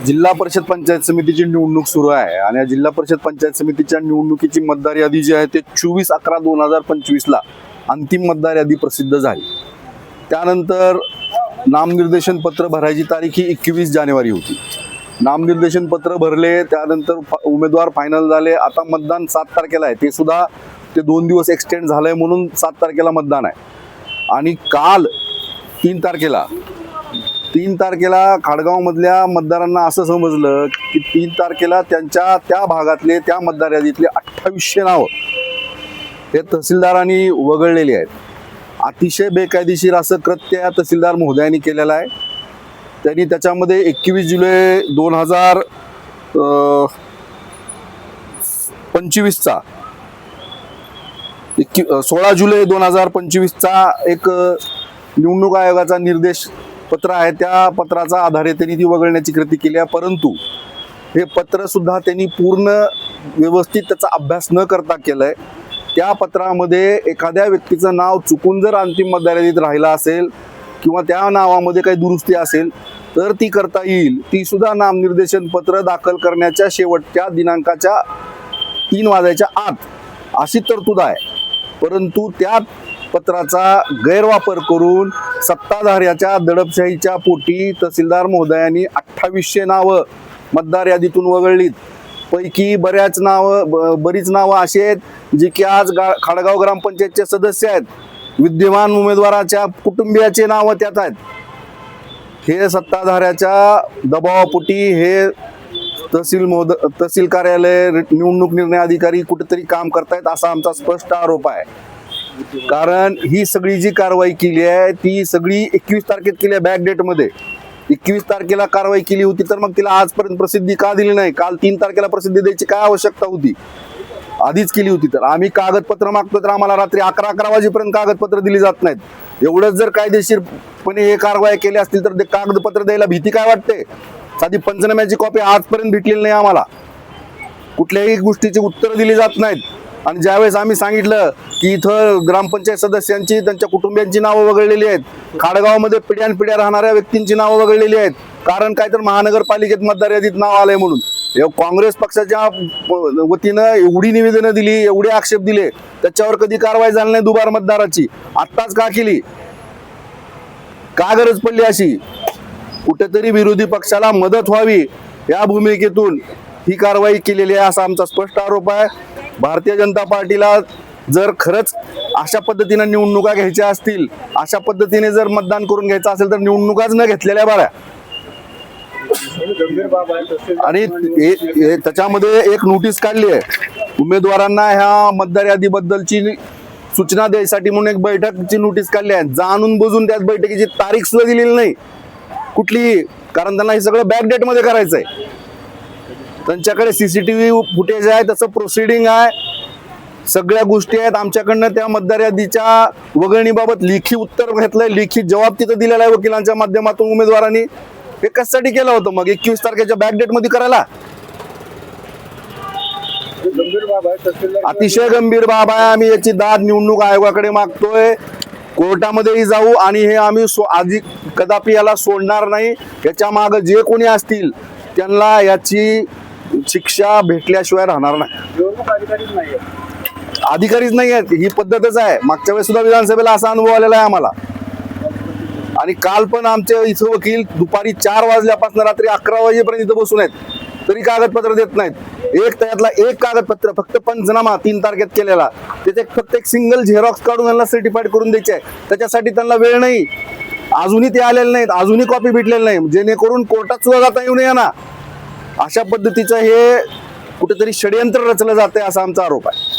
जिल्हा परिषद पंचायत समितीची निवडणूक सुरू आहे आणि या जिल्हा परिषद पंचायत समितीच्या निवडणुकीची मतदार यादी जी आहे ते 24/11/2025 ला अंतिम मतदार यादी प्रसिद्ध झाली। त्यानंतर नामनिर्देशन पत्र भरायची तारीख ही 21 जानेवारी होती। नामनिर्देशन पत्र भरले, त्यानंतर उमेदवार फायनल झाले। आता मतदान 7 तारखेला आहे, ते सुद्धा 2 दिवस एक्सटेंड झालंय म्हणून 7 तारखेला मतदान आहे। आणि काल 3 तारखेला खाडगाव मधल्या मतदारांना असं समजलं की 3 तारखेला त्यांच्या त्या भागातले त्या मतदार यादीतले 2800 नाव हे तहसीलदारांनी वगळलेली आहेत। अतिशय बेकायदेशीर असं कृत्य या तहसीलदार महोदयांनी केलेलं आहे। त्यांनी त्याच्यामध्ये 21 जुलै 2025 चा 16 जुलै 2025 चा एक निवडणूक आयोगाचा निर्देश पत्र आहे, त्या पत्राचा आधारे त्यांनी ती वगळण्याची कृती केली आहे। परंतु हे पत्र सुद्धा त्यांनी पूर्ण व्यवस्थित त्याचा अभ्यास न करता केलाय। त्या पत्रामध्ये एखाद्या व्यक्तीचं नाव चुकून जर अंतिम मतदार यादीत राहिला असेल किंवा त्या नावामध्ये काही दुरुस्ती असेल तर ती करता येईल। ती सुद्धा नामनिर्देशन पत्र दाखल करण्याच्या शेवटच्या दिनांकाच्या 3 वाजायच्या आत अशी तरतूद आहे। परंतु त्या पत्राचा गैरवापर करून सत्ताधाऱ्याच्या दडपशाहीच्या पोटी तहसीलदार महोदयांनी 2800 नावं मतदार यादीतून वगळलीत। पैकी बरीच नावं अशी आहेत जी की आज खाडगाव ग्रामपंचायतचे सदस्य आहेत, विद्यमान उमेदवाराच्या कुटुंबियाचे नावं त्यात आहेत। हे सत्ताधाऱ्याच्या दबावापोटी हे तहसील कार्यालय, निवडणूक निर्णय अधिकारी कुठेतरी काम करतायत असा आमचा स्पष्ट आरोप आहे। कारण ही सगळी जी कारवाई केली आहे ती सगळी 21 तारखेत केली आहे, बॅक डेट मध्ये 21 तारखेला कारवाई केली होती, तर मग तिला आजपर्यंत प्रसिद्धी का दिली नाही? काल 3 तारखेला प्रसिद्धी द्यायची काय आवश्यकता होती? आधीच केली होती तर आम्ही कागदपत्र मागतो तर आम्हाला रात्री 11 वाजेपर्यंत कागदपत्र दिली जात नाहीत। एवढंच जर कायदेशीरपणे हे कारवाई केली असतील तर ते कागदपत्र द्यायला भीती काय वाटते? साधी पंचनाम्याची कॉपी आजपर्यंत भेटलेली नाही आम्हाला, कुठल्याही गोष्टीची उत्तर दिली जात नाहीत। आणि ज्यावेळेस आम्ही सांगितलं की इथं ग्रामपंचायत सदस्यांची, त्यांच्या कुटुंबियांची नावं वगळलेली आहेत, खाडगावमध्ये पिढ्यानपिढ्या राहणाऱ्या व्यक्तींची नावं वगळलेली आहेत, कारण काय तर महानगरपालिकेत मतदार यादीत नाव आलंय म्हणून। काँग्रेस पक्षाच्या वतीनं एवढी निवेदनं दिली, एवढे आक्षेप दिले, त्याच्यावर कधी कारवाई झाली नाही दुबार मतदाराची। आत्ताच का केली? का गरज पडली अशी? कुठेतरी विरोधी पक्षाला मदत व्हावी या भूमिकेतून ही कारवाई केलेली आहे असा आमचा स्पष्ट आरोप आहे। भारतीय जनता पार्टीला जर खरंच अशा पद्धतीने निवडणुका घ्यायच्या असतील, अशा पद्धतीने जर मतदान करून घ्यायचं असेल तर निवडणुकाच न घेतलेल्या बऱ्या। आणि त्याच्यामध्ये एक नोटीस काढली आहे उमेदवारांना ह्या मतदार यादीबद्दलची सूचना द्यायसाठी म्हणून एक बैठकची नोटीस काढली आहे। जाणून बुजून त्यात बैठकीची तारीख सुद्धा दिलेली नाही कुठलीही, कारण त्यांना हे सगळं बॅक डेट मध्ये करायचंय। त्यांच्याकडे सीसीटीव्ही फुटेज आहे, तसं प्रोसिडिंग आहे, सगळ्या गोष्टी आहेत आमच्याकडनं। त्या मतदार यादीच्या वगळणीबाबत लेखी उत्तर घेतलंय, लेखी जबाब तिथं दिलेला आहे वकिलांच्या माध्यमातून उमेदवारांनी। हे कशासाठी केलं होतं मग 21 तारखेच्या बॅक डेट मध्ये करायला? अतिशय गंभीर बाब आहे। आम्ही याची दाद निवडणूक आयोगाकडे मागतोय, कोर्टामध्येही जाऊ आणि हे आम्ही आधी कदापि याला सोडणार नाही। याच्या मागे जे कोणी असतील त्यांना याची शिक्षा भेटल्याशिवाय राहणार नाही। अधिकारीच नाही आहेत, ही पद्धतच आहे। मागच्या वेळेस सुद्धा विधानसभेला असा अनुभव आलेला आहे आम्हाला। आणि काल पण आमचे इथं वकील दुपारी 4 वाजल्यापासून रात्री 11 वाजेपर्यंत इथं बसून आहेत, तरी कागदपत्र देत नाहीत। त्यातला एक कागदपत्र फक्त पंचनामा 3 तारखेत केलेला, त्याचे फक्त एक सिंगल झेरॉक्स काढून त्यांना सर्टिफाईड करून द्यायचे आहे, त्याच्यासाठी त्यांना वेळ नाही। अजूनही ते आलेले नाहीत, अजूनही कॉपी भेटलेली नाही, जेणेकरून कोर्टात सुद्धा जाता येऊ नये ना। अशा पद्धतीचं हे कुठेतरी षडयंत्र रचलं जाते असा आमचा आरोप आहे।